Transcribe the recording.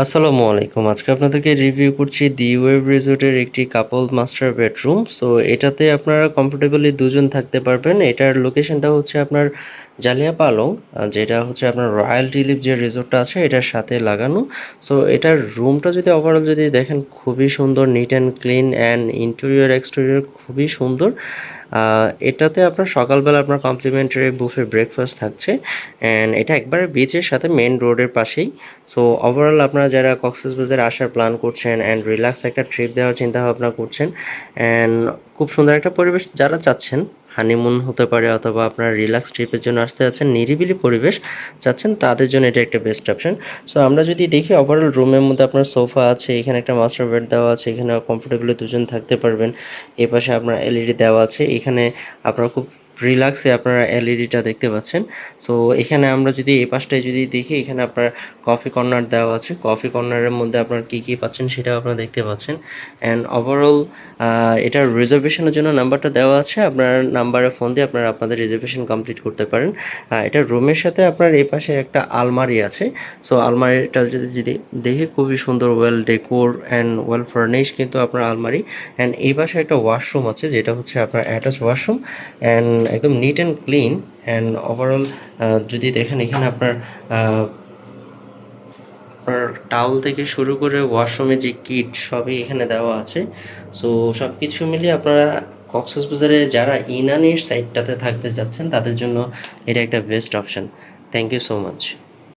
আসসালামু আলাইকুম। আজকে আপনাদেরকে রিভিউ করছি দি ওয়েব রিসোর্টের একটি কাপল মাস্টার বেডরুম। সো এটাতে আপনারা কমফোর্টেবলি দুজন থাকতে পারবেন। এটার লোকেশনটা হচ্ছে আপনার জালিয়াপালং, যেটা হচ্ছে আপনার রয়্যাল টিলিপ যে রিসোর্টটা আছে এটার সাথে লাগানো। সো এটার রুমটা যদি ওভারঅল যদি দেখেন, খুবই সুন্দর, neat and clean, and interior exterior খুবই সুন্দর। এটাতে আপনার সকালবেলা আপনার কমপ্লিমেন্টারি বুফে ব্রেকফাস্ট থাকছে, অ্যান্ড এটা একবারে বিচের সাথে মেন রোডের পাশেই। সো ওভারঅল আপনারা যারা কক্সবাজারে আসার প্ল্যান করছেন অ্যান্ড রিল্যাক্স একটা ট্রিপ দেওয়ার চিন্তা ভাবনা করছেন, অ্যান্ড খুব সুন্দর একটা পরিবেশ যারা চাচ্ছেন, হানিমুন হতে পারে অথবা আপনার রিল্যাক্স ট্রিপের জন্য আসতে যাচ্ছেন, নিরিবিলি পরিবেশ চাচ্ছেন, তাদের জন্য এটা একটা বেস্ট অপশন। সো আমরা যদি দেখি ওভারঅল রুমের মধ্যে আপনার সোফা আছে, এখানে একটা মাস্টার বেড দেওয়া আছে, এখানে কমফোর্টেবলি দুজন থাকতে পারবেন। এ পাশে আপনার এলইডি দেওয়া আছে, এখানে আপনারা খুব রিল্যাক্সে আপনারা এলইডিটা দেখতে পাচ্ছেন। সো এখানে আমরা যদি এই পাশটায় যদি দেখি, এখানে আপনার কফি কর্নার দেওয়া আছে, কফি কর্নারের মধ্যে আপনার কী কী পাচ্ছেন সেটাও আপনারা দেখতে পাচ্ছেন। অ্যান্ড ওভারঅল এটার রিজার্ভেশনের জন্য নাম্বারটা দেওয়া আছে, আপনার নাম্বারে ফোন দিয়ে আপনারা আপনাদের রিজার্ভেশন কমপ্লিট করতে পারেন। এটা রুমের সাথে আপনার এই পাশে একটা আলমারি আছে। সো আলমারিটা যদি দেখি, খুবই সুন্দর, well decor and well furnish কিন্তু আপনার আলমারি। অ্যান্ড এই পাশে একটা ওয়াশরুম আছে, যেটা হচ্ছে আপনার অ্যাটাচ ওয়াশরুম, অ্যান্ড একদম neat and clean. And overall যদি দেখেন, এখানে আপনার আপনার টাওয়াল থেকে শুরু করে ওয়াশরুমে যে কিট সবই এখানে দেওয়া আছে। সো সব কিছু মিলিয়ে আপনারা কক্সবাজারে যারা ইনানির সাইডটাতে থাকতে যাচ্ছেন তাদের জন্য এটা একটা best option. Thank you so much.